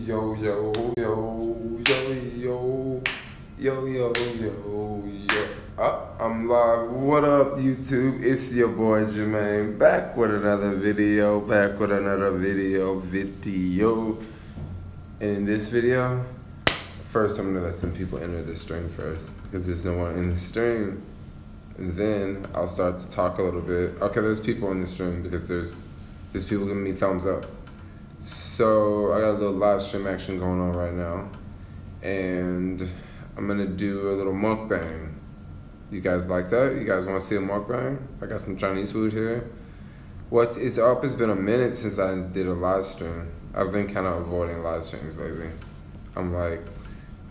yo, yo, yo, yo, yo, yo, yo, yo. I'm live. What up, YouTube? It's your boy Jermaine, back with another video, And in this video, first I'm gonna let some people enter the stream first, because there's no one in the stream. And then I'll start to talk a little bit. Okay, there's people in the stream because there's people giving me thumbs up. So I got a little live stream action going on right now. And I'm gonna do a little mukbang. You guys like that? You guys wanna see a mukbang? I got some Chinese food here. What is up? It's been a minute since I did a live stream. I've been kind of avoiding live streams lately. I'm like,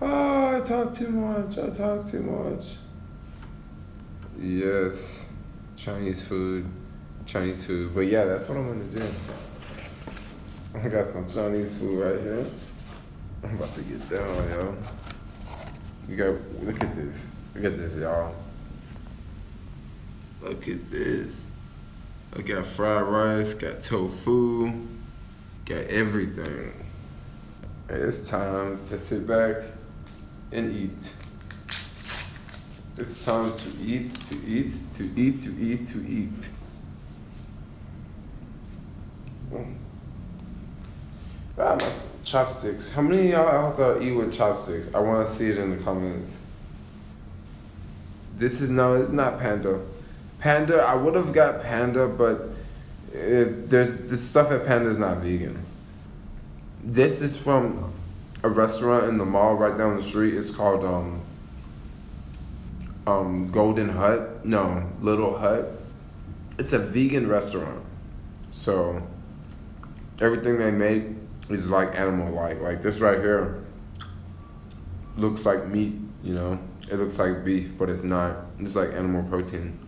oh, I talk too much. Yes, Chinese food. But yeah, that's what I'm gonna do. I got some Chinese food right here. I'm about to get down, yo. Look at this, y'all. Look at this. I got fried rice, got tofu, got everything. It's time to sit back and eat. It's time to eat. Ah, my chopsticks. How many of y'all out there eat with chopsticks? I want to see it in the comments. It's not Panda. Panda, I would have got Panda, but the stuff at Panda is not vegan. This is from a restaurant in the mall right down the street. It's called Golden Hut. No, Little Hut. It's a vegan restaurant. So everything they make is like animal-like. Like this right here looks like meat, you know? It looks like beef, but it's not. It's like animal protein.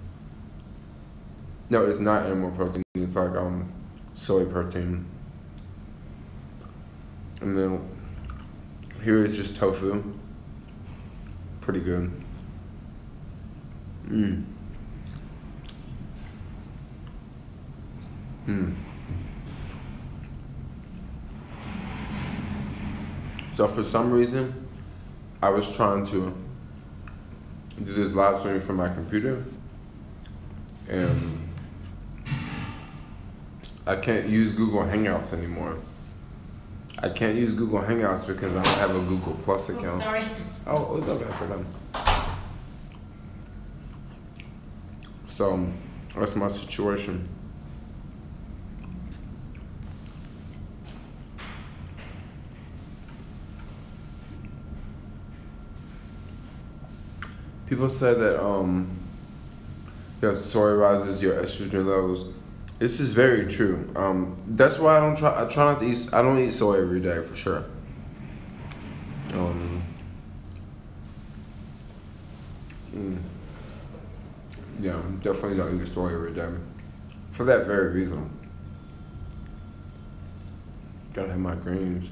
No, it's not animal protein. It's like soy protein. And then here is just tofu. Pretty good. So for some reason, I was trying to do this live stream from my computer, and I can't use Google Hangouts anymore. I can't use Google Hangouts because I don't have a Google Plus account. Oh, sorry. Oh, what's up, Instagram? So that's my situation. People say that your soy rises your estrogen levels. This is very true. That's why I try not to eat. I don't eat soy every day for sure. Yeah, definitely don't eat soy every day for that very reason. Gotta have my greens.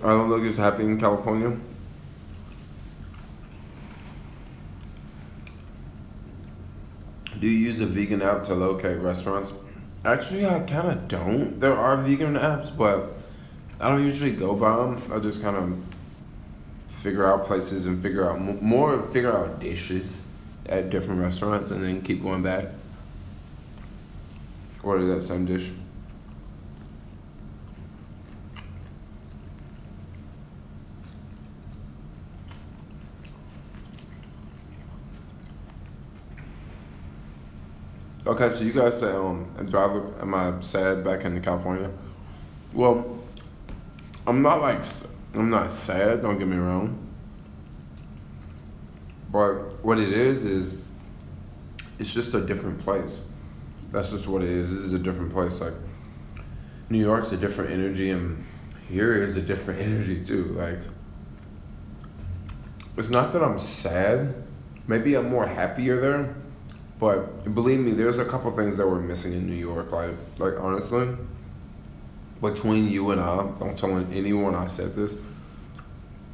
I don't look as happy in California. Do you use a vegan app to locate restaurants? Actually, I kind of don't. There are vegan apps, but I don't usually go by them. I just kind of figure out places and figure out dishes at different restaurants and then keep going back. Order that same dish. Okay, so you guys say, am I sad back in California? Well, I'm not sad, don't get me wrong. But what it is it's just a different place. That's just what it is. This is a different place. Like, New York's a different energy, and here is a different energy too. Like, it's not that I'm sad. Maybe I'm more happier there. But believe me, there's a couple things that we're missing in New York. Like honestly, between you and I'm telling anyone I said this,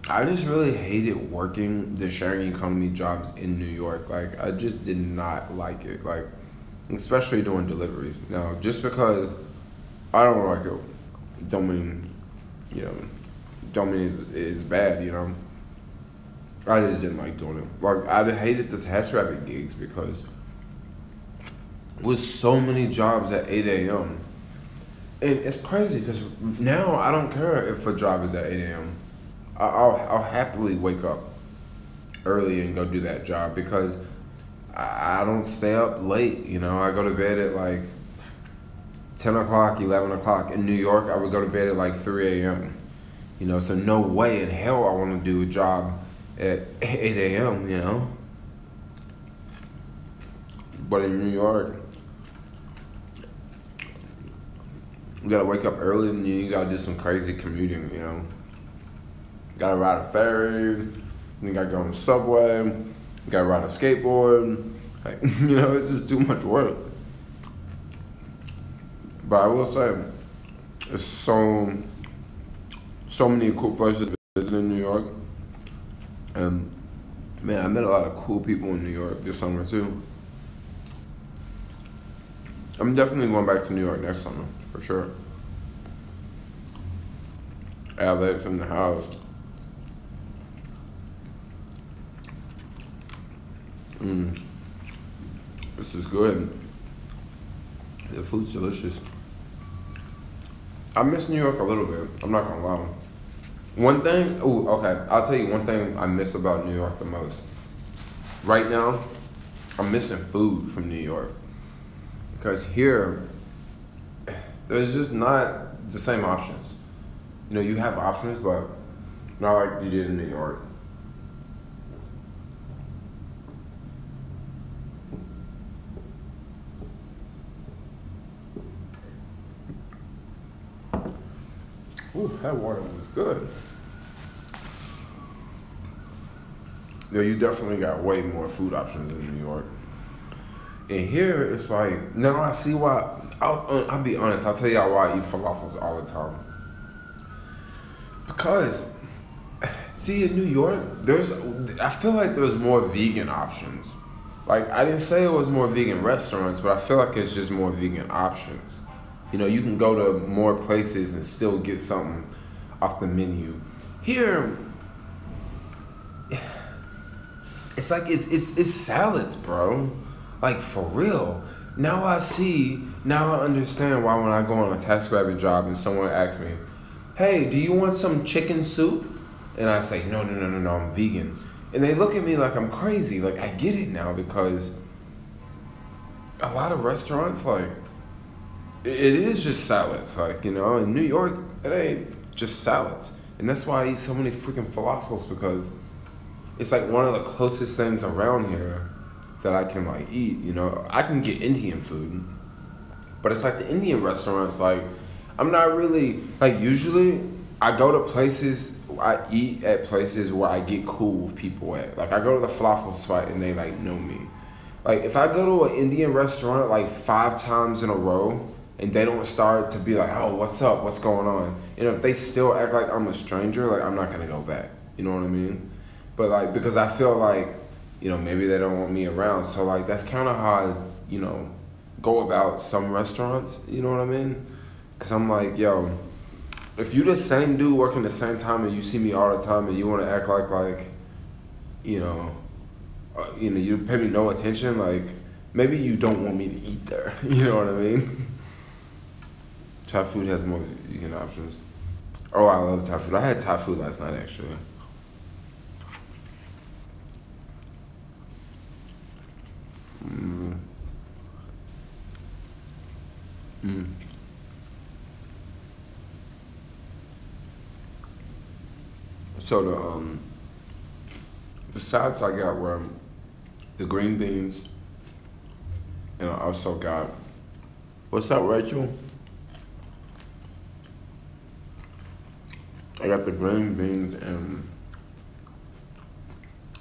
I just really hated working the sharing economy jobs in New York. Like, I just did not like it. Like, especially doing deliveries. Now, just because I don't like it, don't mean it's bad, I just didn't like doing it. Like, I hated the TaskRabbit gigs because with so many jobs at 8 a.m. And it's crazy because now I don't care if a job is at 8 a.m. I'll happily wake up early and go do that job because I don't stay up late. I go to bed at like 10 o'clock, 11 o'clock. In New York, I would go to bed at like 3 a.m. So no way in hell I want to do a job at 8 a.m., But in New York, you gotta wake up early and you gotta do some crazy commuting, Gotta ride a ferry, you gotta go on the subway, you gotta ride a skateboard. Like, it's just too much work. But I will say, there's so many cool places to visit in New York. And man, I met a lot of cool people in New York this summer too. I'm definitely going back to New York next summer, for sure. Alex in the house. This is good. The food's delicious. I miss New York a little bit, I'm not gonna lie. I'll tell you one thing I miss about New York the most. Right now, I'm missing food from New York. Because here, there's just not the same options. You have options, but not like you did in New York. Ooh, that water was good. You definitely got way more food options in New York. And here, it's like, now I see why. I'll be honest, I'll tell y'all why I eat falafels all the time. Because, see, in New York, I feel like there's more vegan options. Like, I didn't say it was more vegan restaurants, but I feel like it's just more vegan options. You can go to more places and still get something off the menu. Here, it's like, it's salads, bro. Like, for real. Now I understand why when I go on a TaskRabbit job and someone asks me, hey, do you want some chicken soup? And I say, no, I'm vegan. And they look at me like I'm crazy. Like, I get it now because a lot of restaurants, like, it is just salads. Like, in New York, it ain't just salads. And that's why I eat so many freaking falafels because it's like one of the closest things around here that I can like eat, I can get Indian food, but it's like the Indian restaurants, like, I'm not really, like, usually I go to places, I eat at places where I get cool with people at. Like, I go to the falafel spot and they like know me. Like, if I go to an Indian restaurant like 5 times in a row and they don't start to be like, oh, what's up, what's going on? If they still act like I'm a stranger, like, I'm not gonna go back, you know what I mean? But like, because I feel like, maybe they don't want me around. So, like, that's kind of how I, go about some restaurants, you know what I mean? Because I'm like, yo, if you the same dude working the same time and you see me all the time and you want to act like, you pay me no attention, like, maybe you don't want me to eat there. You know what I mean? Thai food has more vegan options. Oh, I love Thai food. I had Thai food last night, actually. So the sides I got were the green beans, and I also got, what's up, Rachel? I got the green beans and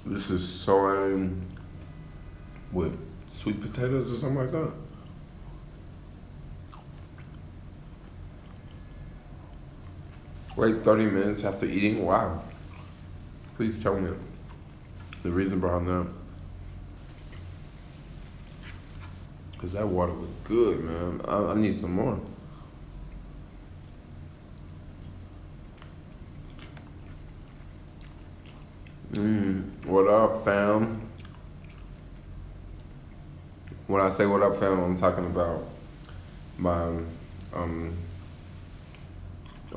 this is soy with sweet potatoes or something like that. Wait 30 minutes after eating? Wow. Please tell me the reason behind that. Cause that water was good, man. I need some more. What up, fam? When I say what up, fam, I'm talking about my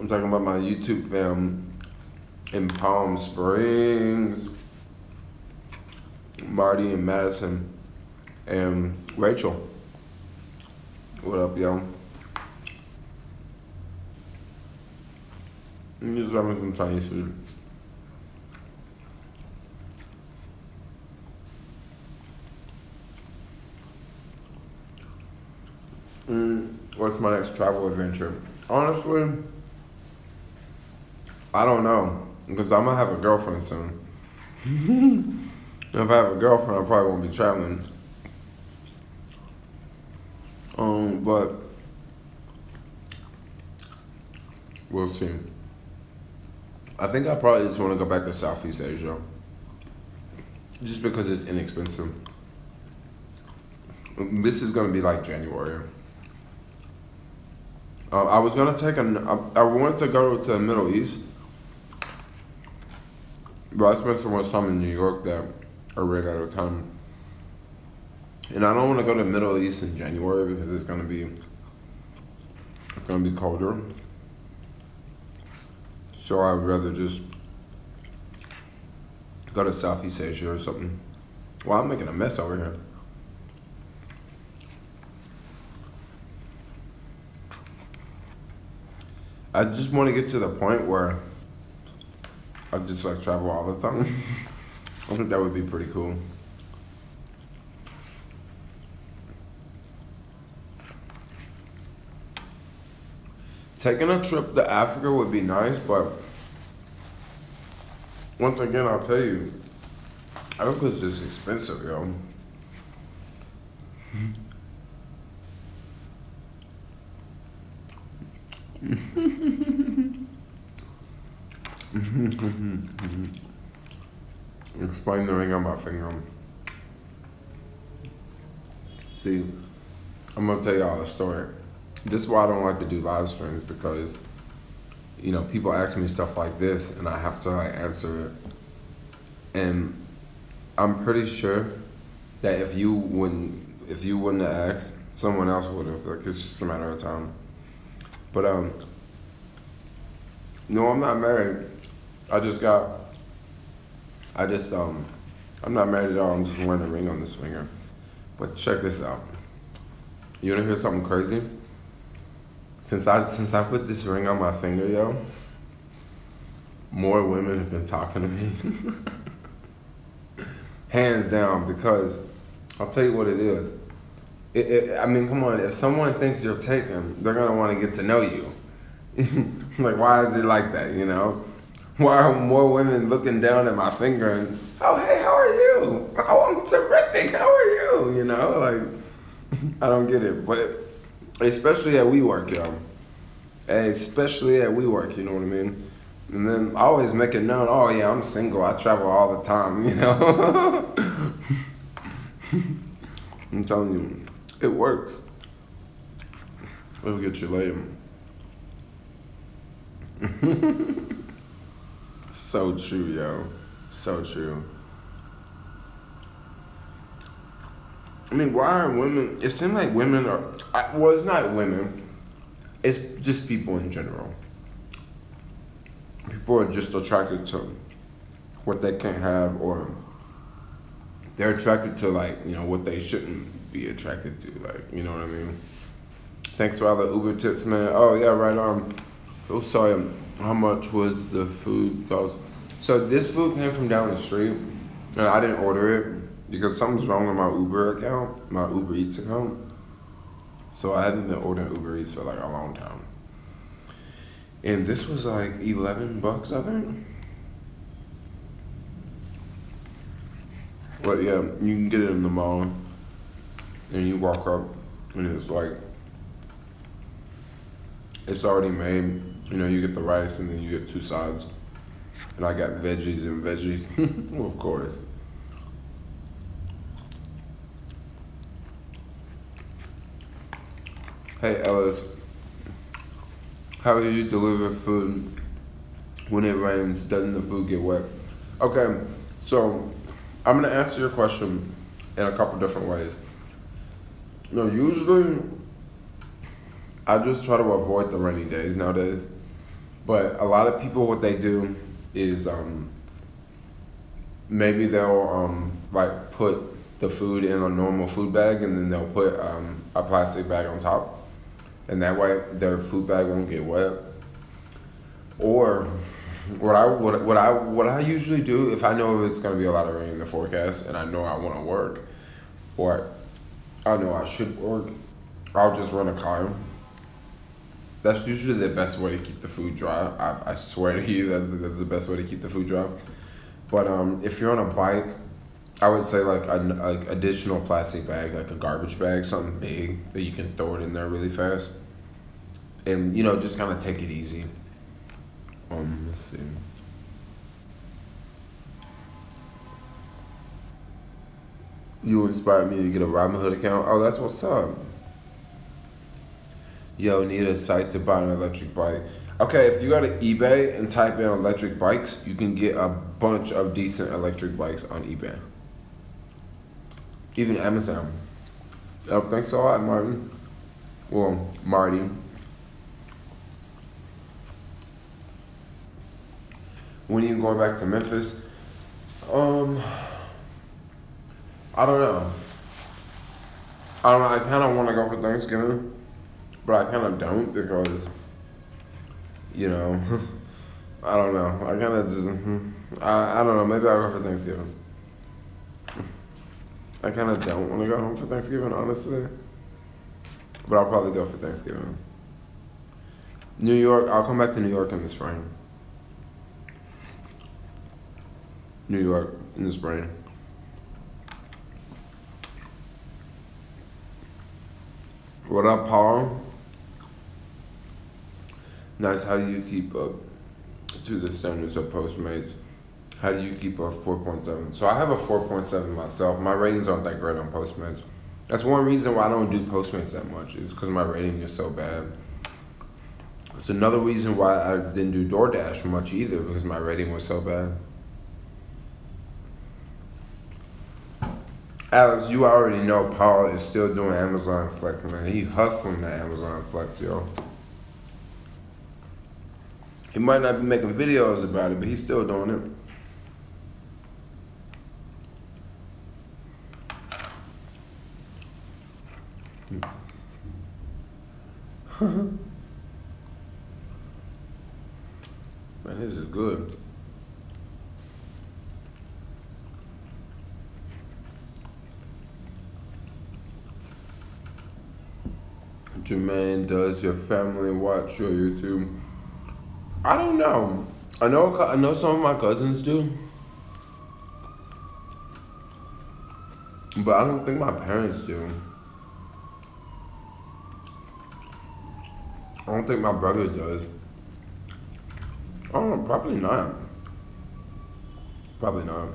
my YouTube fam in Palm Springs, Marty and Madison and Rachel. What up, yo? I'm just having some Chinese food. What's my next travel adventure? Honestly, I don't know, because I'm gonna have a girlfriend soon. If I have a girlfriend, I probably won't be traveling. But we'll see. I think I probably just want to go back to Southeast Asia, just because it's inexpensive. This is gonna be like January. I was gonna take I wanted to go to the Middle East, but I spent so much time in New York that I ran out of time. And I don't want to go to the Middle East in January because it's gonna be colder. So I'd rather just go to Southeast Asia or something. Well, I'm making a mess over here. I just want to get to the point where I just like travel all the time. I think that would be pretty cool. Taking a trip to Africa would be nice, but once again, I'll tell you, Africa's just expensive, yo. Explain the ring on my finger. See, I'm gonna tell y'all a story. This is why I don't like to do live streams, because, you know, people ask me stuff like this and I have to like answer it. And I'm pretty sure that if you wouldn't have asked, someone else would have. Like, it's just a matter of time. But no, I'm not married. I'm not married at all. I'm just wearing a ring on this finger. But check this out. You wanna hear something crazy? Since I put this ring on my finger, yo, more women have been talking to me. Hands down, because I'll tell you what it is. I mean, come on, if someone thinks you're taken, they're gonna wanna get to know you. Like, why is it like that, you know? Why are more women looking down at my finger and, oh, hey, how are you? Oh, I'm terrific, how are you? You know, like, I don't get it, but especially at WeWork, yo. Especially at WeWork, you know what I mean? And then I always make it known, oh yeah, I'm single, I travel all the time, you know? I'm telling you, it works. It'll get you later. So true, yo. So true. I mean, why are women, it seems like women are, well, it's not women, it's just people in general. People are just attracted to what they can't have, or they're attracted to, like, you know, what they shouldn't be attracted to, like, you know what I mean? Thanks for all the Uber tips, man. Oh, yeah, right on. Oh, sorry, how much was the food cost? So this food came from down the street, and I didn't order it because something's wrong with my Uber account, my UberEats account. So I haven't been ordering Uber Eats for like a long time. And this was like $11, I think. But yeah, you can get it in the mall, and you walk up, and it's like, it's already made. You know, you get the rice, and then you get two sides. And I got veggies and veggies, well, of course. Hey Ellis, how do you deliver food when it rains? Doesn't the food get wet? Okay, so I'm gonna answer your question in a couple different ways. Usually I just try to avoid the rainy days nowadays, but a lot of people, what they do is maybe they'll like put the food in a normal food bag and then they'll put a plastic bag on top, and that way their food bag won't get wet. Or what I usually do, if I know it's gonna be a lot of rain in the forecast and I know I want to work, or I know I should work, I'll just rent a car. That's usually the best way to keep the food dry. I swear to you, that's the best way to keep the food dry. But if you're on a bike, I would say like an additional plastic bag, like a garbage bag, something big that you can throw it in there really fast, and just kind of take it easy. Let's see. You inspired me to get a Robinhood account. Oh, that's what's up. Yo, need a site to buy an electric bike. Okay, if you go to eBay and type in electric bikes, you can get a bunch of decent electric bikes on eBay. Even Amazon. Oh, thanks a lot, Martin. Well, Marty. When are you going back to Memphis? I don't know. I kind of want to go for Thanksgiving, but I kind of don't because, I don't know. I kind of just, I don't know. Maybe I'll go for Thanksgiving. I kind of don't want to go home for Thanksgiving, honestly, but I'll probably go for Thanksgiving. New York, I'll come back to New York in the spring. New York in the spring. What up, Paul? Nice. How do you keep up to the standards of Postmates? How do you keep a 4.7? So I have a 4.7 myself. My ratings aren't that great on Postmates. That's one reason why I don't do Postmates that much, is because my rating is so bad. It's another reason why I didn't do DoorDash much either, because my rating was so bad. Alex, you already know Paul is still doing Amazon Flex, man. He hustling that Amazon Flex, yo. He might not be making videos about it, but he's still doing it. Man, this is good. Jermaine, does your family watch your YouTube? I don't know. I know some of my cousins do, but I don't think my parents do. I don't think my brother does. I don't know, probably not. Probably not.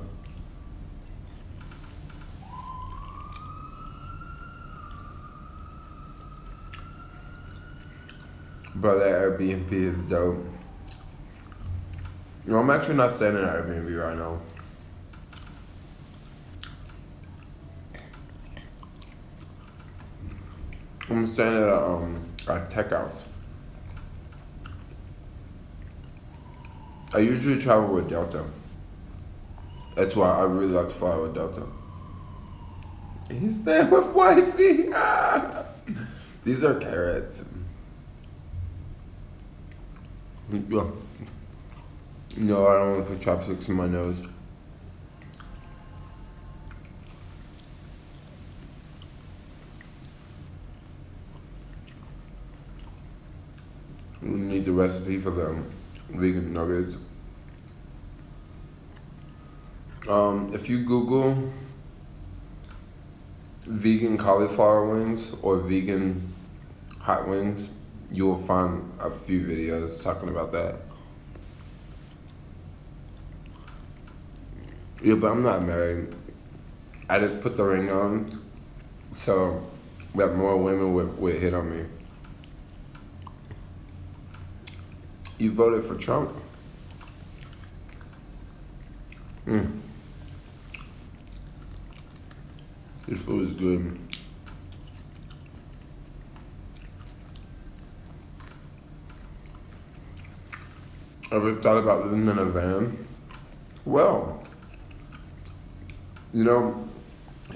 Bro, that Airbnb is dope. I'm actually not staying in an Airbnb right now. I'm staying at a tech house. I usually travel with Delta. That's why I really like to fly with Delta. He's there with wifey. These are carrots. No, I don't want to put chopsticks in my nose. We need the recipe for the vegan nuggets. If you Google vegan cauliflower wings or vegan hot wings, you will find a few videos talking about that. Yeah, but I'm not married. I just put the ring on, so that more women would hit on me. You voted for Trump. This food is good. Ever thought about living in a van? Well, you know,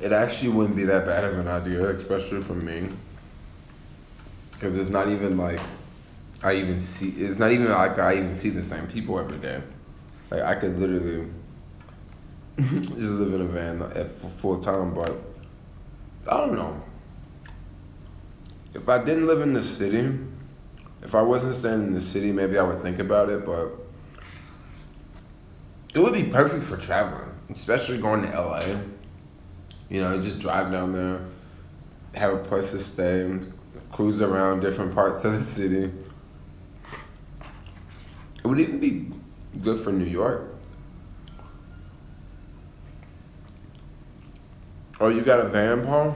it actually wouldn't be that bad of an idea, especially for me. Because it's not even like it's not even like I even see the same people every day. Like, I could literally just live in a van for full time, but I don't know. If I didn't live in the city, if I wasn't staying in the city, maybe I would think about it, but it would be perfect for traveling, especially going to LA. You know, just drive down there, have a place to stay, cruise around different parts of the city. It would even be good for New York. Oh, you got a van, Paul?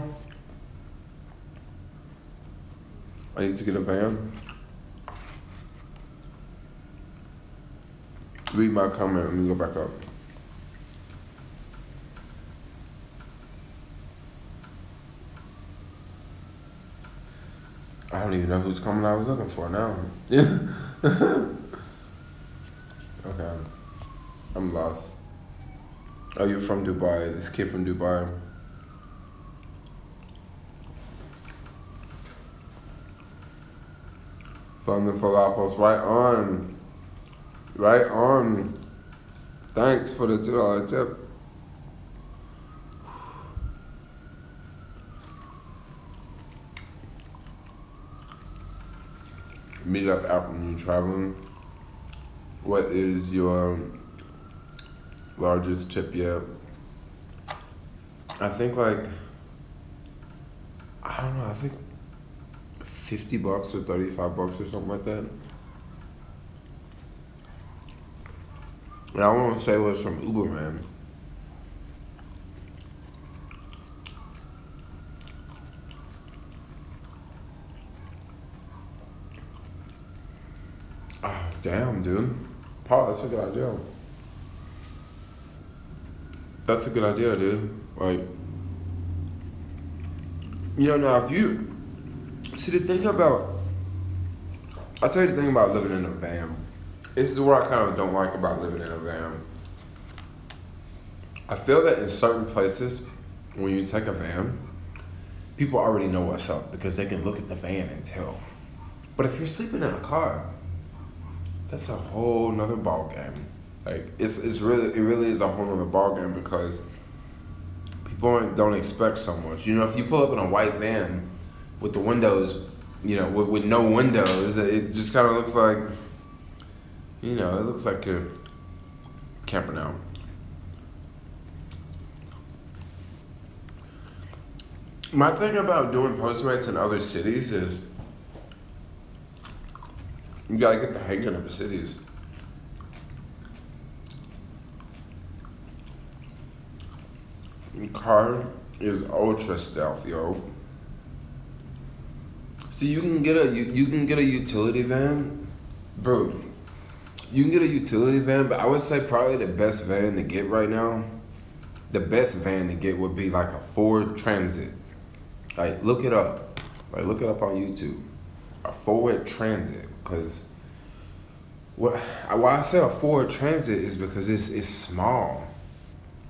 I need to get a van. Read my comment. Let me go back up. I don't even know whose comment I was looking for now. Okay. I'm lost. Oh, you're from Dubai. This kid from Dubai. From the falafels. Right on. Right on. Thanks for the $2 tip. Meetup app when you're traveling. What is your largest tip yet? I think I don't know, I think $50 or $35 or something like that. And I want to say it was from Uber, man. Oh, damn, dude. Paul, that's a good idea. That's a good idea, dude. Like, you know, now if you see the thing about, I'll tell you the thing about living in a van. This is what I kind of don't like about living in a van. I feel that in certain places, when you take a van, people already know what's up because they can look at the van and tell. But if you're sleeping in a car, that's a whole nother ball game. Like, it really is a whole nother ball game because people don't expect so much. You know, if you pull up in a white van with the windows, you know, with no windows, it just kind of looks like, you know, it looks like you're camping out. My thing about doing Postmates in other cities is you gotta get the hang of the cities. The car is ultra stealth, yo. See, you can get a utility van, bro. You can get a utility van, but I would say probably the best van to get right now, the best van to get would be like a Ford Transit. Like, look it up. Like, look it up on YouTube. A Ford Transit, because why I say a Ford Transit is because it's small.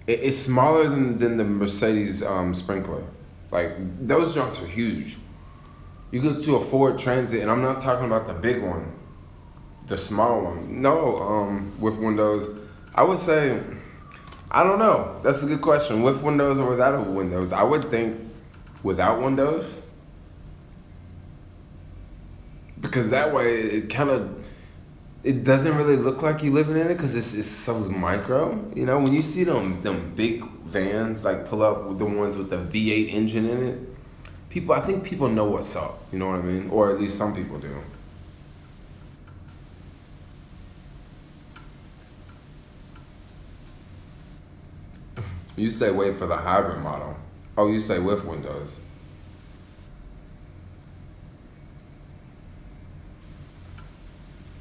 It's smaller than the Mercedes Sprinkler. Like, those junks are huge. You go to a Ford Transit, and I'm not talking about the big one, the small one. No, with windows. I would say, I don't know. That's a good question. With windows or without windows? I would think without windows. Because that way, it doesn't really look like you living in it because it's so micro. You know, when you see them big vans, like pull up with the ones with the V8 engine in it, I think people know what's up. You know what I mean? Or at least some people do. You say wait for the hybrid model. Oh, you say with windows.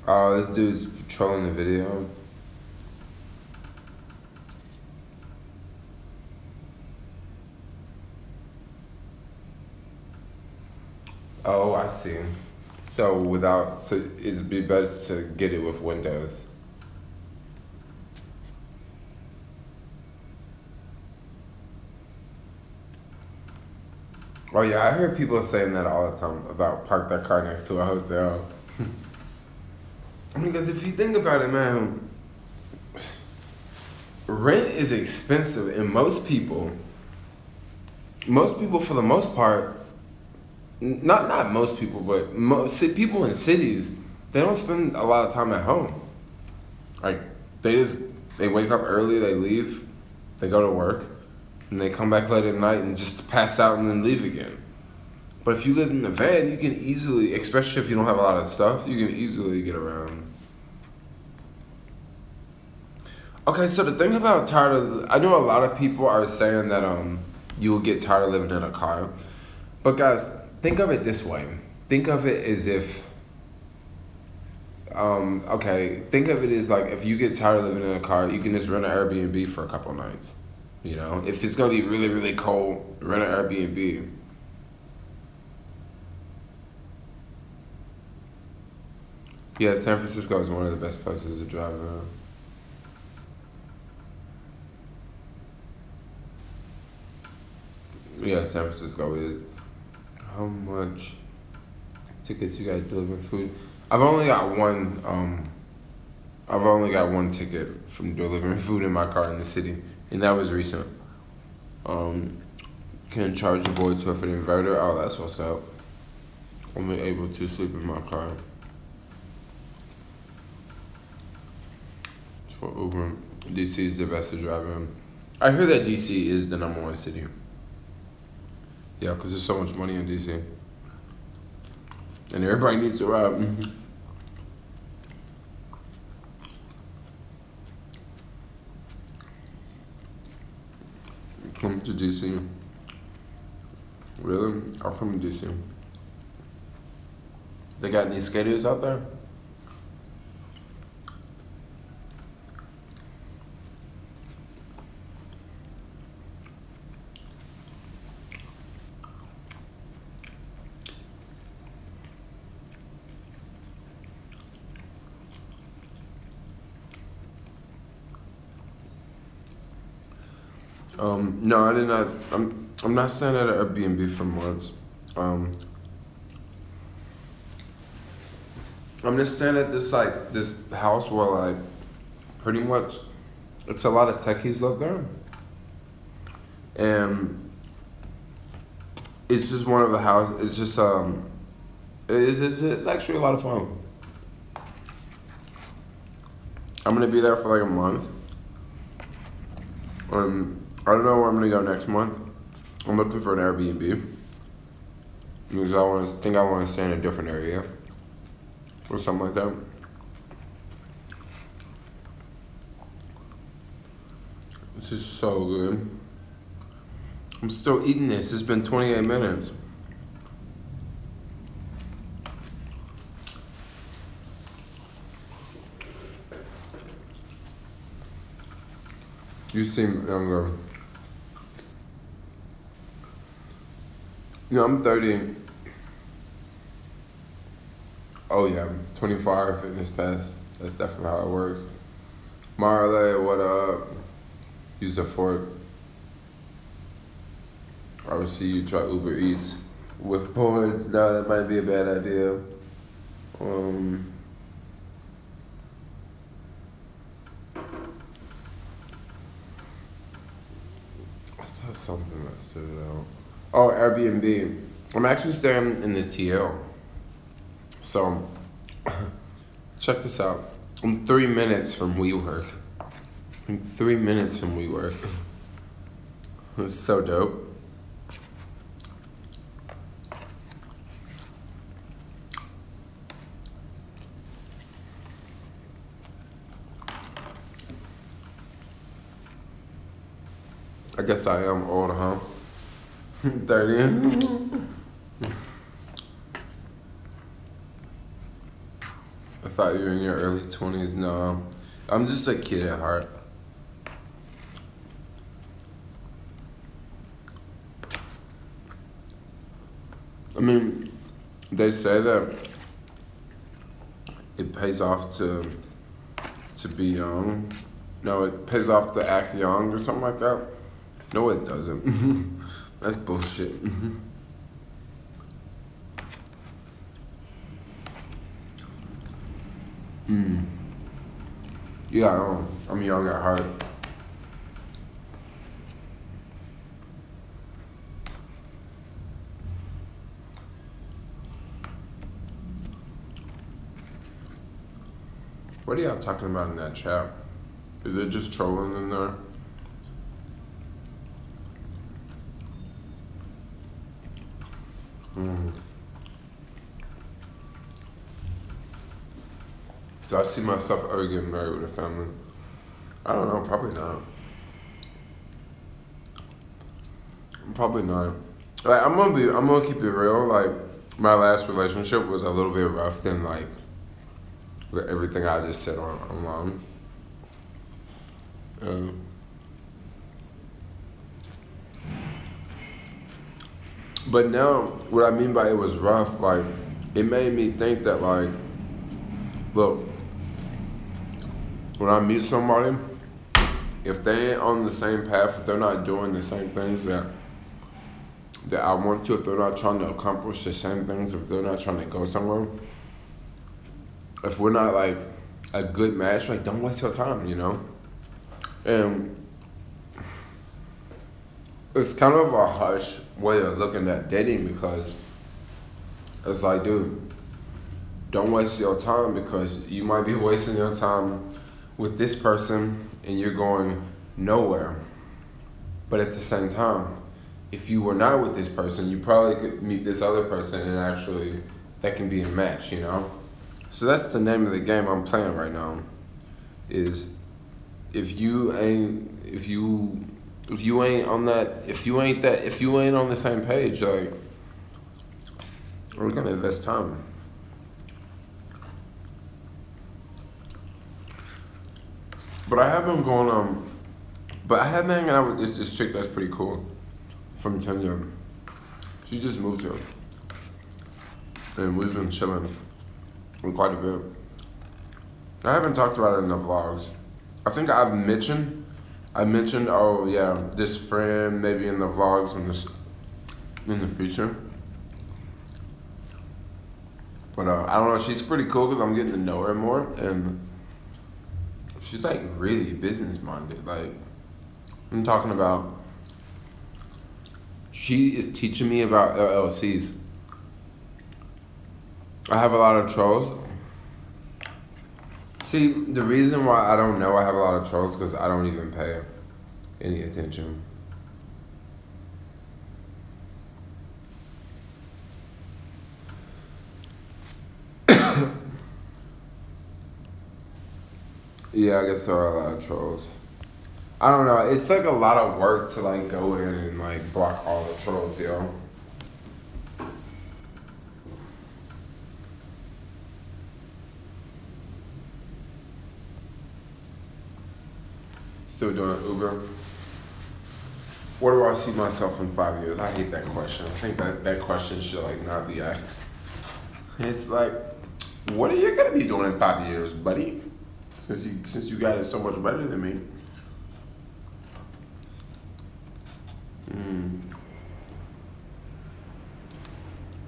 Oh, this dude's trolling the video. Oh, I see. So it'd be best to get it with Windows. Oh yeah, I hear people saying that all the time about park their car next to a hotel. I mean, because if you think about it, man, rent is expensive, and most people for the most part, not most people, but people in cities, they don't spend a lot of time at home. Like, they wake up early, they leave, they go to work, and they come back late at night and just pass out and then leave again. But if you live in the van, you can easily, especially if you don't have a lot of stuff, you can easily get around. Okay, so the thing about I know a lot of people are saying that you will get tired of living in a car. But guys, think of it this way. Think of it as if, think of it as like if you get tired of living in a car, you can just rent an Airbnb for a couple nights. You know, if it's gonna be really, really cold, rent an Airbnb. Yeah, San Francisco is one of the best places to drive in. Yeah, San Francisco is. How much tickets you got delivering food? I've only got one ticket from delivering food in my car in the city, and that was recent. Can charge the boy to an inverter. Oh, that's what's up. Only able to sleep in my car. For Uber, DC is the best to drive in. I hear that DC is the #1 city. Yeah, because there's so much money in DC. And everybody needs to ride. Come to DC. Really? I'll come to DC. They got any skaters out there? No, I did not. I'm not staying at an Airbnb for months. I'm just staying at this house where pretty much it's a lot of techies live there, and it's just one of the houses. It's just it's actually a lot of fun. I'm gonna be there for like a month. I don't know where I'm gonna go next month. I'm looking for an Airbnb because I want to stay in a different area or something like that. This is so good. I'm still eating this. It's been 28 minutes. You seem younger. You know, I'm 30. Oh yeah, 24-hour fitness pass. That's definitely how it works. Marley, what up? Use a fork. I would see you try UberEats with boards. No, that might be a bad idea. I saw something that stood out. Oh, Airbnb. I'm actually staying in the TL. So, check this out. I'm 3 minutes from WeWork. I'm 3 minutes from WeWork. It's so dope. I guess I am old, huh? 30. I thought you were in your early 20s. No, I'm just a kid at heart. I mean, they say that it pays off to be young. No, it pays off to act young or something like that. No, it doesn't. That's bullshit. Yeah, I know. I'm young at heart. What are y'all talking about in that chat? Is it just trolling in there? Do I see myself ever getting married with a family? I don't know, probably not. Probably not. Like, I'm gonna keep it real. Like, my last relationship was a little bit rough than like with everything I just said online. But now, what I mean by it was rough, like, it made me think that, like, look, when I meet somebody, if they ain't on the same path, if they're not doing the same things that I want to, if they're not trying to accomplish the same things, if they're not trying to go somewhere, if we're not, like, a good match, like, don't waste your time, you know? And it's kind of a harsh way of looking at dating, because it's like, dude, don't waste your time, because you might be wasting your time with this person and you're going nowhere. But at the same time, if you were not with this person, you probably could meet this other person and actually that can be a match, you know? So that's the name of the game I'm playing right now, is if you ain't on the same page, like, we're gonna invest time. But I have been hanging out with this chick that's pretty cool from Kenya. She just moved here, and we've been chilling quite a bit. I haven't talked about it in the vlogs. I think I mentioned, oh yeah, this friend maybe in the vlogs in the future. But I don't know, she's pretty cool because I'm getting to know her more, and she's like really business minded. Like, I'm talking about, she is teaching me about LLCs. I have a lot of trolls. See, the reason why I don't know I have a lot of trolls is because I don't even pay any attention. Yeah, I guess there are a lot of trolls. I don't know, it's like a lot of work to like go in and like block all the trolls, yo. Still doing Uber. Where do I see myself in 5 years? I hate that question. I think that question should like not be asked. It's like, what are you gonna be doing in 5 years, buddy? Since you got it so much better than me.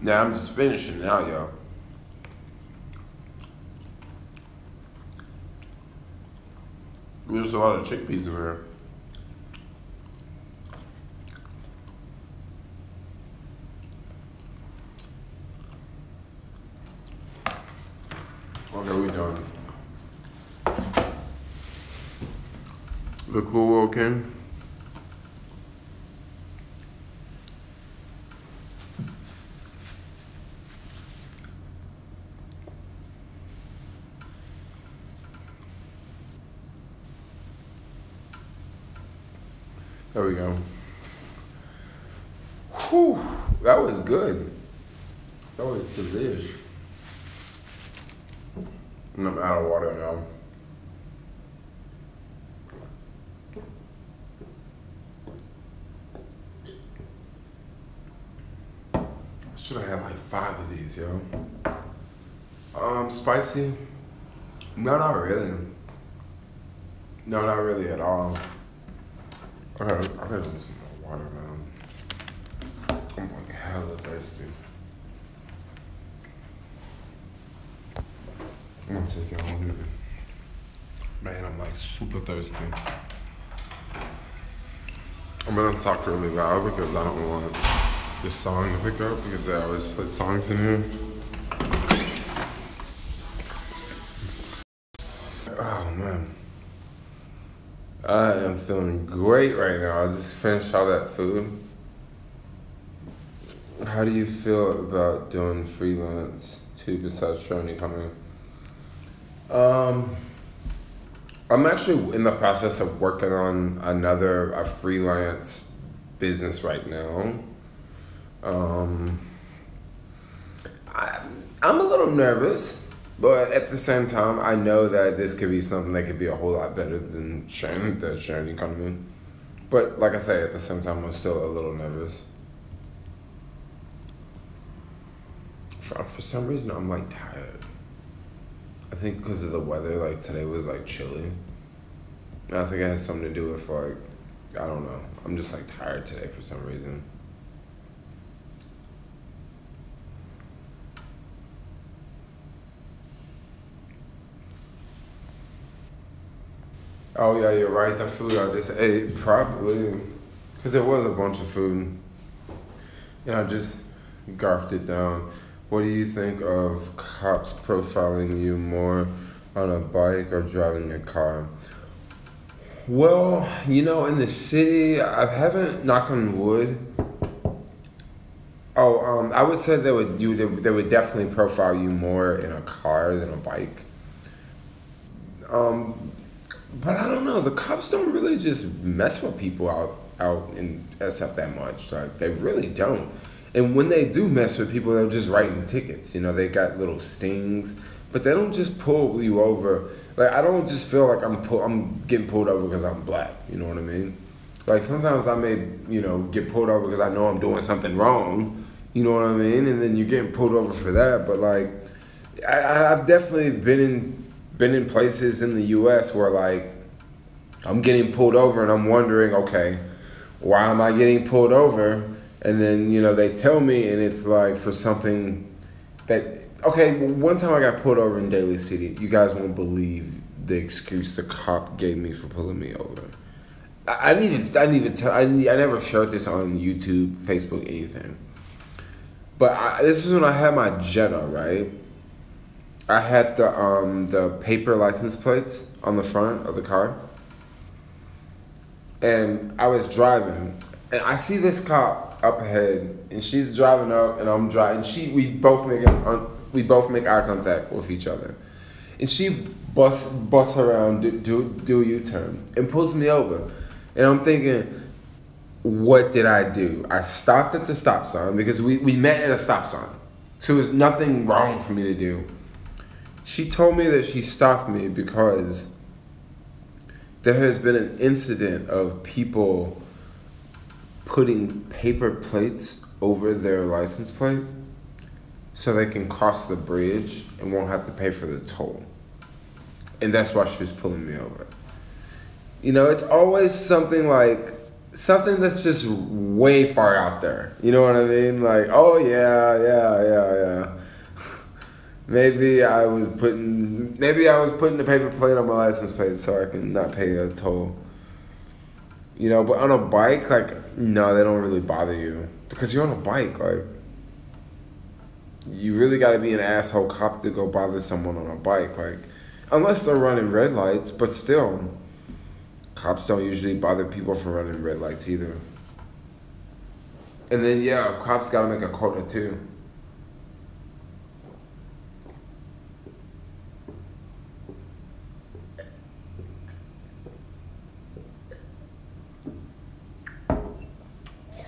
Now I'm just finishing now, yo. There's a lot of chickpeas in there. Okay, we done. The cool world king. There we go. Whew, that was good. That was delish. And I'm out of water now. Should have had like 5 of these, yo. Spicy? No, not really. No, not really at all. Okay, I gotta drink some more water, man. I'm like hella thirsty. I'm gonna take it on. Man, I'm like super thirsty. I'm gonna talk really loud because I don't want this song to pick up because they always play songs in here. Oh man. I am feeling great right now. I just finished all that food. How do you feel about doing freelance too besides Shoni coming? I'm actually in the process of working on a freelance business right now. I'm a little nervous, but at the same time, I know that this could be something that could be a whole lot better than the sharing economy. But like I say, at the same time, I'm still a little nervous. For some reason, I'm like tired. I think because of the weather, like today was like chilly. I think it has something to do with like, I don't know. I'm just like tired today for some reason. Oh yeah, you're right. The food I just ate, probably, because there was a bunch of food. And I just garfed it down. What do you think of cops profiling you more on a bike or driving a car? Well, you know, in the city, I haven't, knock on wood. I would say they would definitely profile you more in a car than a bike. But I don't know. The cops don't really just mess with people out in SF that much. Like they really don't. And when they do mess with people, they're just writing tickets. You know, they got little stings, but they don't just pull you over. Like I don't just feel like I'm getting pulled over because I'm black. You know what I mean? Like sometimes I may, you know, get pulled over because I know I'm doing something wrong. You know what I mean? And then you're getting pulled over for that. But like, I've definitely been in places in the U.S. where like I'm getting pulled over and I'm wondering, okay, why am I getting pulled over? And then, you know, they tell me and it's like for something that, okay, one time I got pulled over in Daly City. You guys won't believe the excuse the cop gave me for pulling me over. I never shared this on YouTube, Facebook, anything. But this is when I had my Jetta, right? I had the paper license plates on the front of the car. And I was driving, and I see this cop up ahead, and she's driving up, and I'm driving. We both make eye contact with each other, and she busts around, do a U-turn, and pulls me over, and I'm thinking, what did I do? I stopped at the stop sign because we met at a stop sign, so there's nothing wrong for me to do. She told me that she stopped me because there has been an incident of people putting paper plates over their license plate so they can cross the bridge and won't have to pay for the toll. And that's why she was pulling me over. You know, it's always something that's just way far out there. You know what I mean? Like, oh yeah. Maybe I was putting the paper plate on my license plate so I can not pay a toll. You know, but on a bike, like, no, they don't really bother you. Because you're on a bike, like, you really gotta be an asshole cop to go bother someone on a bike. Like, unless they're running red lights, but still, cops don't usually bother people for running red lights either. And then, yeah, cops gotta make a quota too.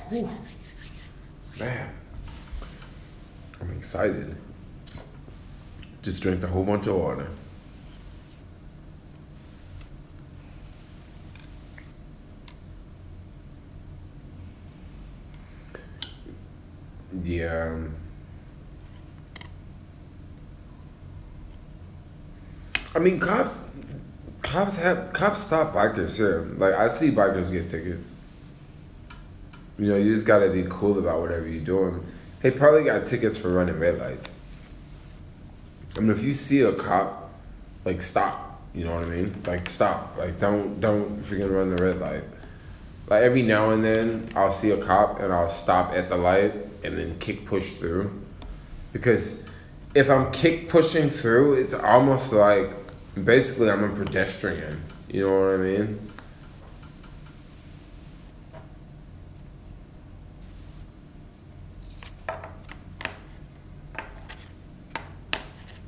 Whew. Man, I'm excited. Just drank a whole bunch of water. Yeah. I mean, cops stop bikers here. Like, I see bikers get tickets. You know, you just gotta be cool about whatever you're doing. They probably got tickets for running red lights. I mean, if you see a cop, like, stop. You know what I mean? Like, stop. Like, don't freaking run the red light. Like, every now and then, I'll see a cop and I'll stop at the light and then kick push through. Because if I'm kick pushing through, it's almost like, basically, I'm a pedestrian. You know what I mean?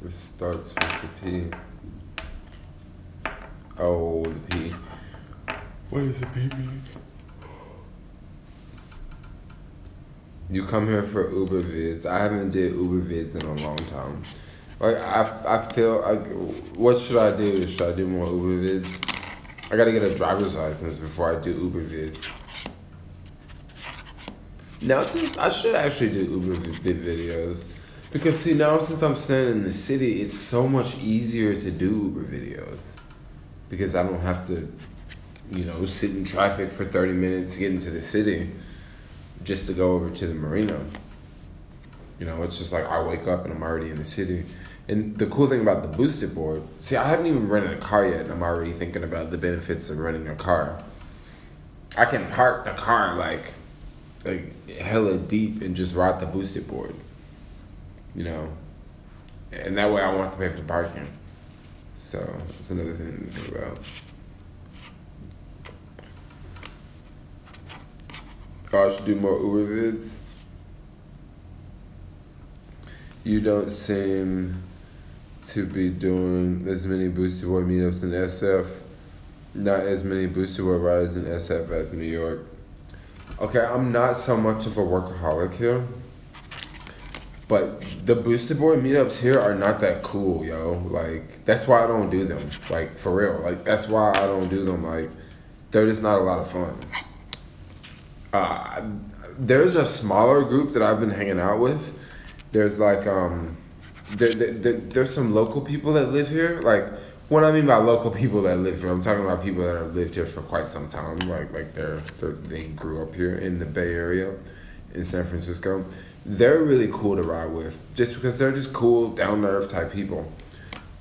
It starts with the P. Oh, the P. What does the P mean? You come here for Uber vids. I haven't did Uber vids in a long time. Like, I feel like, what should I do? Should I do more Uber vids? I gotta get a driver's license before I do Uber vids. Now, since I should actually do Uber vid videos. Because, see, now since I'm staying in the city, it's so much easier to do Uber videos. Because I don't have to, you know, sit in traffic for 30 minutes to get into the city just to go over to the marina. You know, it's just like I wake up and I'm already in the city. And the cool thing about the boosted board, see, I haven't even rented a car yet, and I'm already thinking about the benefits of renting a car. I can park the car like hella deep and just ride the boosted board. You know, and that way I won't have to pay for the parking. So that's another thing to think about. Oh, I should do more Uber vids. You don't seem to be doing as many boosted board meetups in SF. Not as many boosted board riders in SF as New York. Okay, I'm not so much of a workaholic here. But the boosted board meetups here are not that cool, yo. Like, that's why I don't do them. Like, for real. Like, that's why I don't do them. Like, they're just not a lot of fun. There's a smaller group that I've been hanging out with. There's like, there's some local people that live here. Like, what I mean by local people that live here, I'm talking about people that have lived here for quite some time. Like they grew up here in the Bay Area, in San Francisco. They're really cool to ride with, just because they're just cool, down-to-earth type people.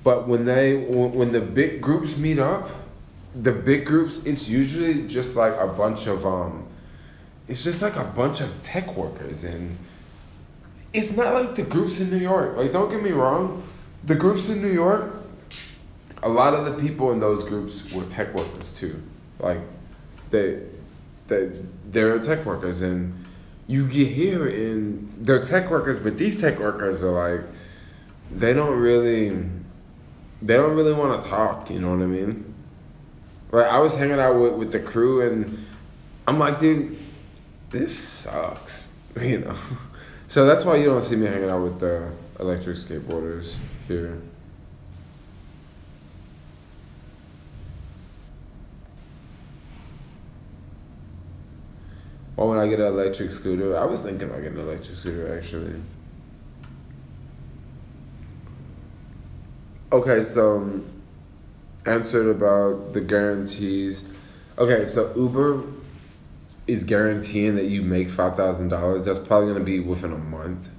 But when the big groups meet up, the big groups, it's usually just like a bunch of tech workers, and it's not like the groups in New York. Like, don't get me wrong, the groups in New York, a lot of the people in those groups were tech workers too. Like, they're tech workers, and you get here and they're tech workers, but these tech workers are like, they don't really want to talk, you know what I mean? Like, I was hanging out with the crew, and I'm like, dude, this sucks, you know? So that's why you don't see me hanging out with the electric skateboarders here. Or when I get an electric scooter, I was thinking about getting an electric scooter, actually. Okay, so answered about the guarantees. Okay, so Uber is guaranteeing that you make $5,000. That's probably gonna be within a month.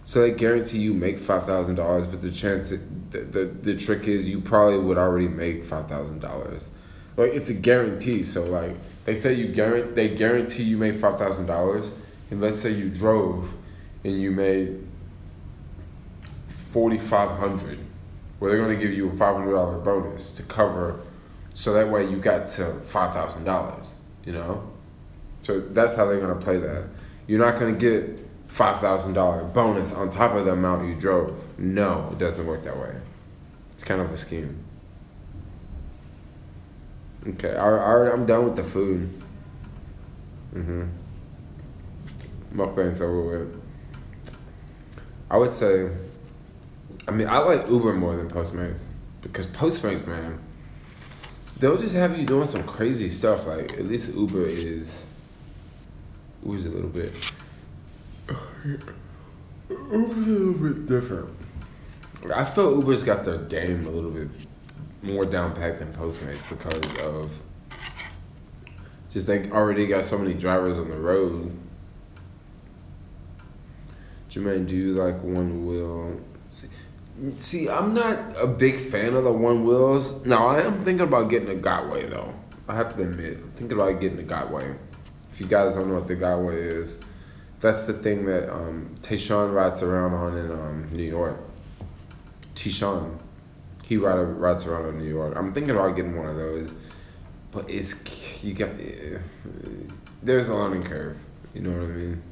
So they guarantee you make $5,000, but the chance, the trick is you probably would already make $5,000. Like, it's a guarantee. So like, they say they guarantee you make $5,000, and let's say you drove and you made $4,500. Well, they're gonna give you a $500 bonus to cover, so that way you got to $5,000. You know, so that's how they're gonna play that. You're not gonna get $5,000 bonus on top of the amount you drove. No, it doesn't work that way. It's kind of a scheme. Okay, I'm done with the food. Mukbang's over with. I would say, I mean, I like Uber more than Postmates, because Postmates, man, they'll just have you doing some crazy stuff. Like, at least Uber's a little bit Uber's a little bit different. I feel Uber's got their game a little bit more down packed than Postmates because of just they already got so many drivers on the road. Jermaine, do you like one wheel? See, I'm not a big fan of the one wheels. No, I am thinking about getting a Gotway though. I have to admit, I'm thinking about getting a Gotway. If you guys don't know what the Gotway is, that's the thing that Tayshawn rides around on in New York. Tayshawn, he rides around in New York. I'm thinking about getting one of those, but there's a learning curve. You know what I mean?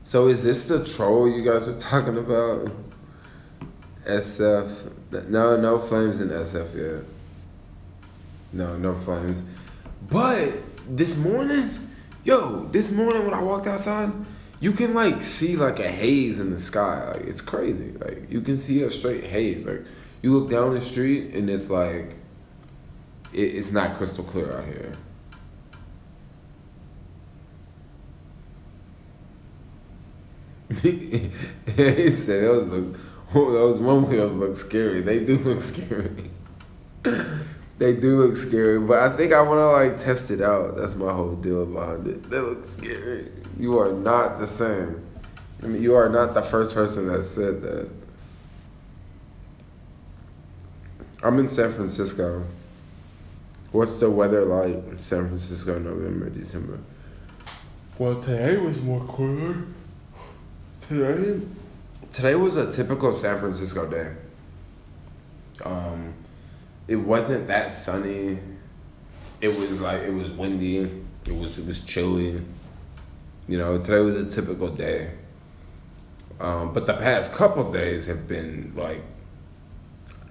So is this the troll you guys were talking about? SF? No flames in SF yet. No flames. But this morning when I walked outside, you can like see like a haze in the sky. Like it's crazy. Like you can see a straight haze. Like you look down the street and it's like it's not crystal clear out here. He said those one wheels look scary. They do look scary. They do look scary, but I think I want to like test it out. That's my whole deal behind it. They look scary. You are not the same. I mean, you are not the first person that said that. I'm in San Francisco. What's the weather like in San Francisco, November, December? Well, today was more cooler. Today was a typical San Francisco day. It wasn't that sunny. It was windy. It was chilly. You know, today was a typical day. But the past couple days have been like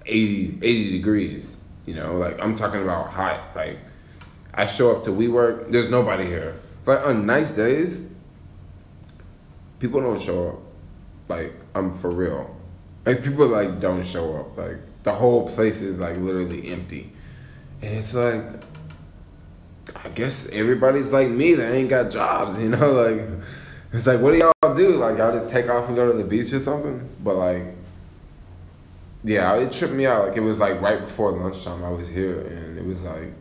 80 degrees. You know, like I'm talking about hot. Like I show up to WeWork, there's nobody here. Like on nice days, people don't show up. Like, I'm for real. Like, people, like, don't show up. Like, the whole place is, like, literally empty. And it's like, I guess everybody's like me that ain't got jobs, you know? Like, it's like, what do y'all do? Like, y'all just take off and go to the beach or something? But, like, yeah, it tripped me out. Like, it was, like, right before lunchtime I was here, and it was, like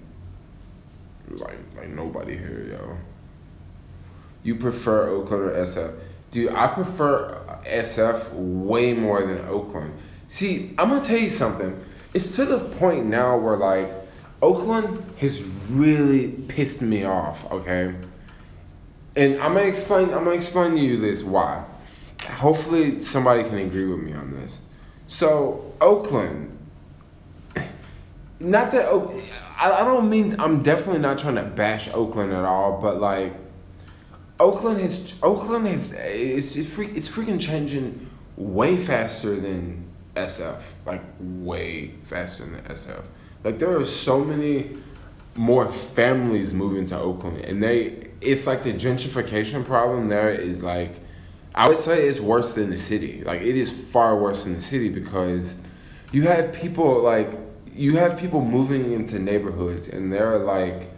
nobody here, yo. You prefer Oakland or SF? Dude, I prefer SF way more than Oakland. See, I'm gonna tell you something. It's to the point now where like Oakland has really pissed me off, okay? And I'm gonna explain to you this why. Hopefully somebody can agree with me on this. So Oakland, not that I don't mean, I'm definitely not trying to bash Oakland at all, but like Oakland has it's freaking changing way faster than SF, like way faster than SF. Like there are so many more families moving to Oakland, and it's like the gentrification problem there is like, I would say it's worse than the city. Like it is far worse than the city because you have people moving into neighborhoods and they're like,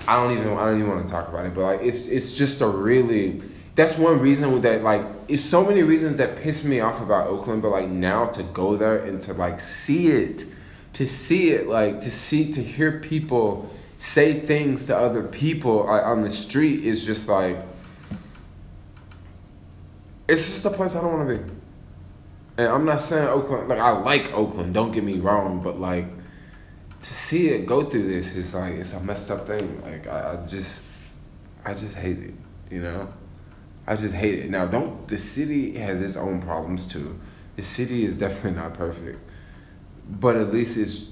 I don't even want to talk about it, but like it's just that's one reason that like it's so many reasons that piss me off about Oakland, but like now to go there and to like to hear people say things to other people on the street is just like, it's just a place I don't want to be. And I'm not saying Oakland, like I like Oakland, don't get me wrong, but like to see it go through this is like, it's a messed up thing. Like I just hate it, you know? I just hate it. Now the city has its own problems too. The city is definitely not perfect, but at least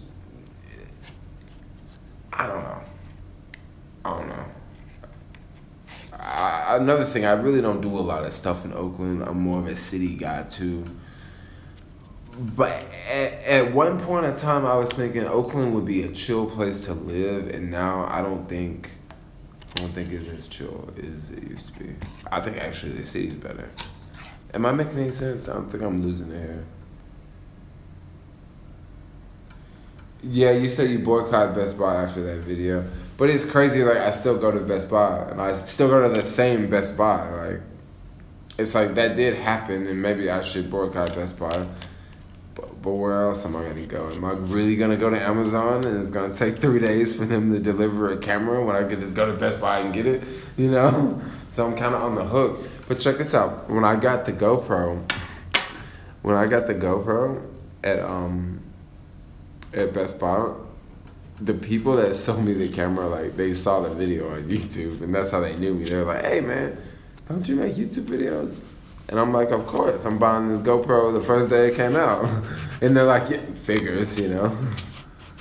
I don't know. Another thing, I really don't do a lot of stuff in Oakland. I'm more of a city guy too. But at one point in time, I was thinking Oakland would be a chill place to live, and now I don't think it's as chill as it used to be. I think actually the city's better. Am I making any sense? I don't think I'm losing it here. Yeah, you said you boycott Best Buy after that video, but it's crazy. Like I still go to Best Buy, and I still go to the same Best Buy. Like it's like that did happen, and maybe I should boycott Best Buy. But where else am I gonna go? Am I really gonna go to Amazon, and it's gonna take 3 days for them to deliver a camera when I could just go to Best Buy and get it? You know, so I'm kind of on the hook. But check this out. When I got the GoPro at Best Buy, the people that sold me the camera, like, they saw the video on YouTube, and that's how they knew me. They were like, "Hey, man, don't you make YouTube videos?" And I'm like, "Of course, I'm buying this GoPro the first day it came out." And they're like, "Yeah, figures, you know."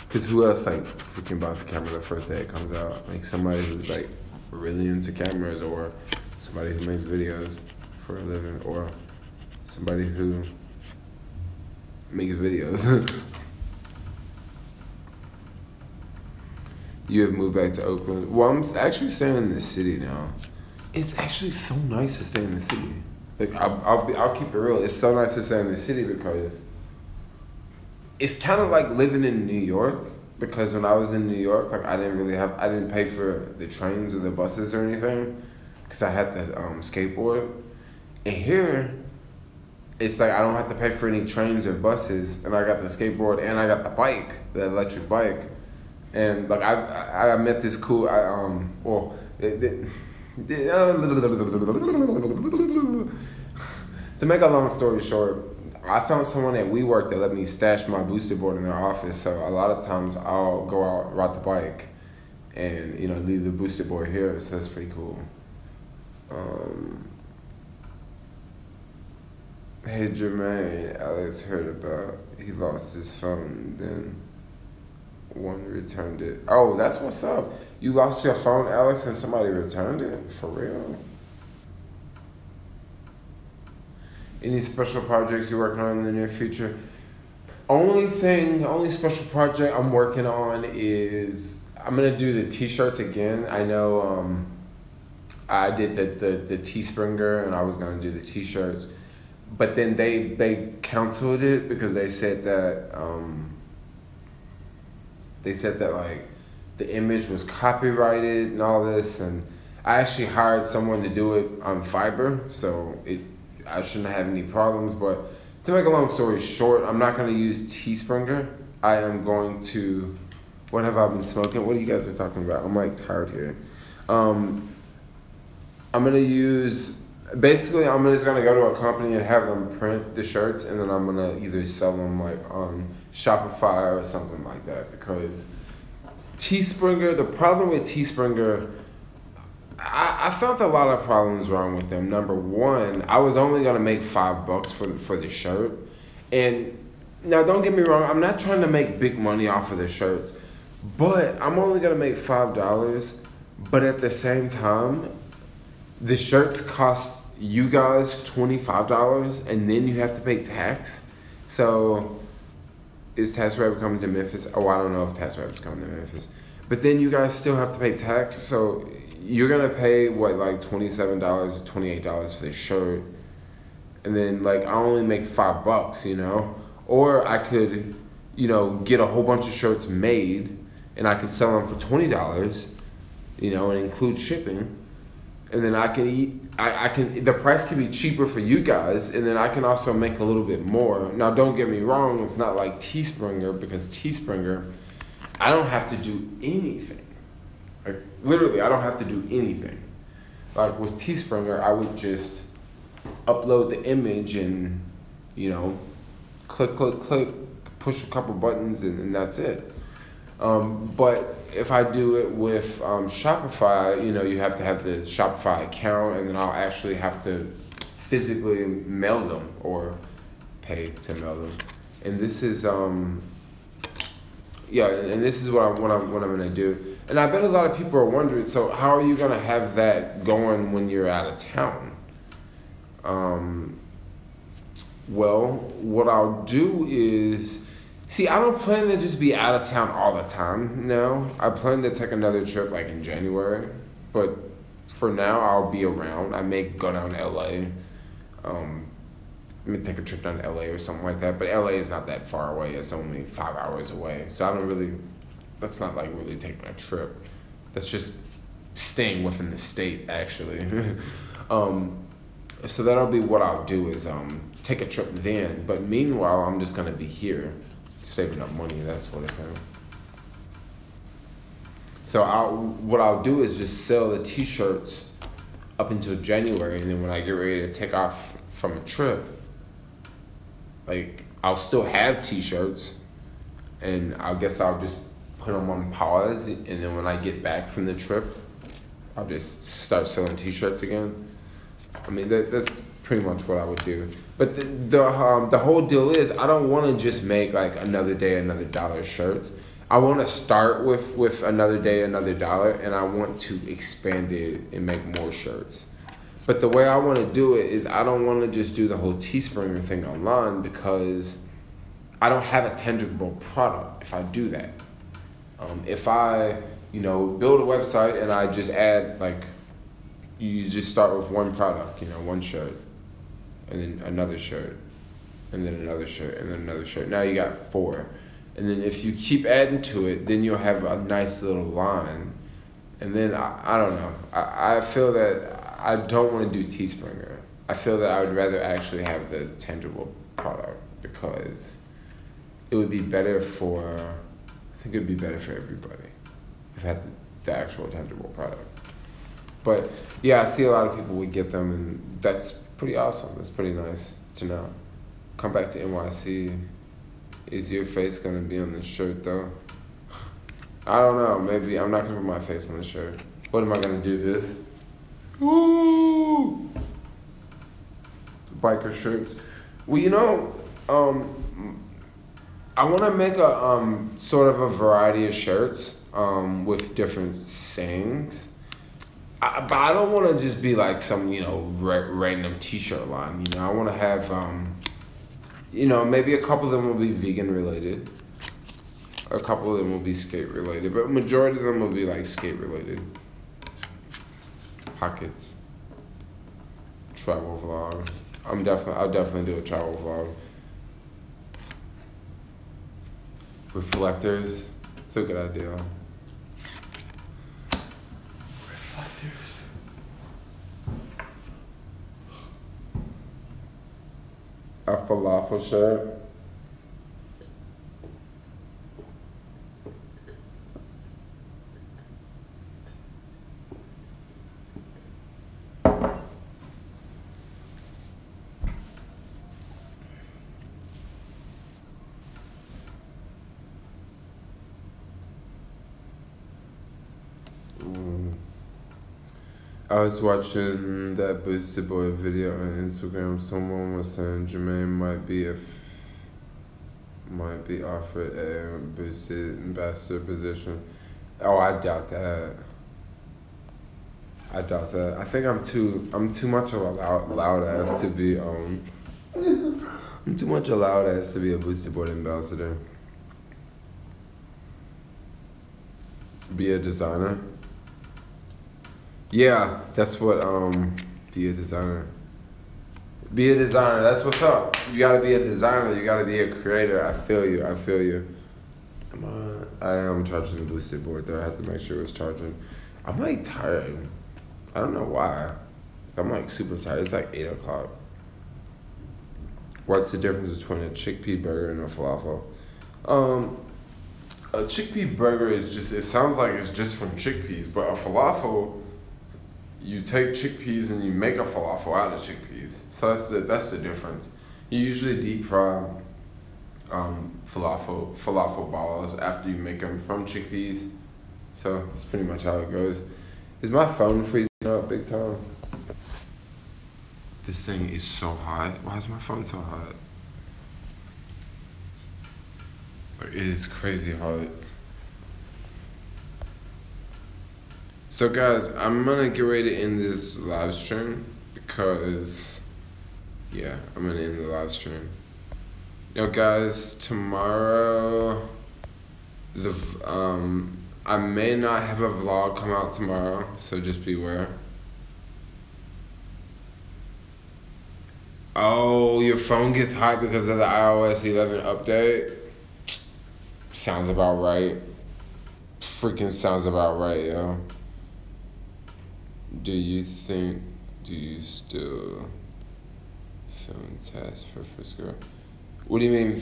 Because who else, like, freaking buys a camera the first day it comes out? Like, somebody who's, like, really into cameras, or somebody who makes videos for a living, or somebody who makes videos. You have moved back to Oakland. Well, I'm actually staying in the city now. It's actually so nice to stay in the city. Like I'll keep it real. It's so nice to stay in the city because it's kind of like living in New York. Because when I was in New York, like I didn't pay for the trains or the buses or anything, because I had this skateboard. And here, it's like I don't have to pay for any trains or buses, and I got the skateboard and I got the bike, the electric bike. And like I met this cool to make a long story short, I found someone at WeWork that let me stash my booster board in their office. So a lot of times I'll go out, ride the bike, and leave the booster board here. So that's pretty cool. Hey Jermaine Ellis heard about he lost his phone, then one returned it. Oh, that's what's up. You lost your phone, Alex, and somebody returned it? For real? Any special projects you're working on in the near future? Only special project I'm working on is I'm gonna do the t-shirts again. I know I did the Teespringer, and I was gonna do the t-shirts, but then they canceled it because they said that like the image was copyrighted and all this, and I actually hired someone to do it on Fiverr, so I shouldn't have any problems. But to make a long story short, I'm not going to use Teespringer. I am going to, what have I been smoking? What are you guys are talking about? I'm like tired here. I'm going to use, basically I'm just going to go to a company and have them print the shirts, and then I'm going to either sell them like on Shopify or something like that, because Teespringer, the problem with Teespringer, I found a lot of problems wrong with them. Number one, I was only gonna make $5 for the shirt, and now don't get me wrong, I'm not trying to make big money off of the shirts, but I'm only gonna make $5. But at the same time, the shirts cost you guys $25, and then you have to pay tax. So is Task Rabbit coming to Memphis? Oh, I don't know if Task Rabbit's coming to Memphis. But then you guys still have to pay tax, so you're gonna pay what, like $27 or $28 for this shirt, and then like I only make $5, Or I could, get a whole bunch of shirts made, and I could sell them for $20, and include shipping, and then I can the price can be cheaper for you guys, and then I can also make a little bit more. Now don't get me wrong, it's not like Teespringer, because Teespringer, I don't have to do anything. Like literally, I don't have to do anything. Like with Teespringer, I would just upload the image and, click, push a couple buttons, and that's it. But if I do it with Shopify, you have to have the Shopify account, and then I'll actually have to physically mail them or pay to mail them. And this is and this is what I'm gonna do. And I bet a lot of people are wondering, so how are you gonna have that going when you're out of town? Well, what I'll do is, I don't plan to just be out of town all the time. No, I plan to take another trip like in January, but for now I'll be around. I may go down to LA, I mean, take a trip down to LA or something like that. But LA is not that far away. It's only 5 hours away. So I don't really, that's not like really taking a trip. That's just staying within the state, actually. So that'll be what I'll do is take a trip then. But meanwhile, I'm just going to be here saving up money, that sort of thing. So what I'll do is just sell the t-shirts up until January, and then when I get ready to take off from a trip, like, I'll still have t-shirts, and I guess I'll just put them on pause, and then when I get back from the trip, I'll just start selling t-shirts again. I mean, that's pretty much what I would do. But the whole deal is, I don't want to just make like another day, another dollar shirts. I want to start with another day, another dollar, and I want to expand it and make more shirts. But the way I want to do it is, I don't want to just do the whole Teespringer thing online, because I don't have a tangible product if I do that. If I, build a website and I just add, like, you just start with one product, one shirt, and then another shirt, and then another shirt, and then another shirt. Now you got 4. And then if you keep adding to it, then you'll have a nice little line. And then, I don't know. I feel that I don't want to do Teespringer. I feel that I would rather actually have the tangible product, because it would be better for everybody if I had the actual tangible product. But yeah, I see a lot of people would get them, and that's pretty awesome. That's pretty nice to know. Come back to NYC. Is your face gonna be on the shirt though? I don't know. Maybe I'm not gonna put my face on the shirt. What am I gonna do? This? Woo! Biker shirts. Well, I want to make a sort of a variety of shirts with different sayings. But I don't want to just be like some random t-shirt line. I want to have maybe a couple of them will be vegan related. A couple of them will be skate related, but majority of them will be like skate related. Pockets. Travel vlog. I'll definitely do a travel vlog. Reflectors. It's a good idea. Reflectors. A falafel shirt. I was watching that Boosted Boy video on Instagram. Someone was saying Jermaine might be offered a Boosted ambassador position. Oh, I doubt that. I think I'm too much of a loud ass to be I'm too much a loud ass to be a Boosted Boy ambassador. Be a designer. Yeah, that's what, be a designer. Be a designer, that's what's up. You gotta be a designer, you gotta be a creator. I feel you. I am charging the Boosted board though. I have to make sure it's charging. I'm like tired. I don't know why. I'm like super tired. It's like 8 o'clock. What's the difference between a chickpea burger and a falafel? A chickpea burger is just, it sounds like it's just from chickpeas, but a falafel, you take chickpeas and you make a falafel out of chickpeas. So that's the difference. You usually deep fry falafel balls after you make them from chickpeas. So that's pretty much how it goes. Is my phone freezing up big time? This thing is so hot. Why is my phone so hot? It is crazy hot. So guys, I'm gonna get ready to end this live stream because, yeah, I'm gonna end the live stream. Guys, tomorrow, I may not have a vlog come out tomorrow, so just beware. Oh, your phone gets hot because of the iOS 11 update? Sounds about right. Freaking sounds about right, yo. Do you still film tasks for Frisco? What do you mean,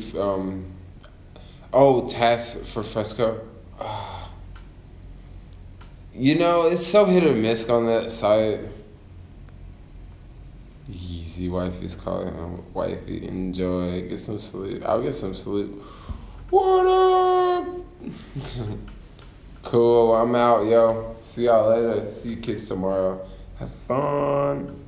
tasks for Fresco? You know, it's so hit or miss on that site. Easy, wifey's calling. Wifey, enjoy. Get some sleep. I'll get some sleep. What up? Cool, I'm out, yo. See y'all later. See you kids tomorrow. Have fun.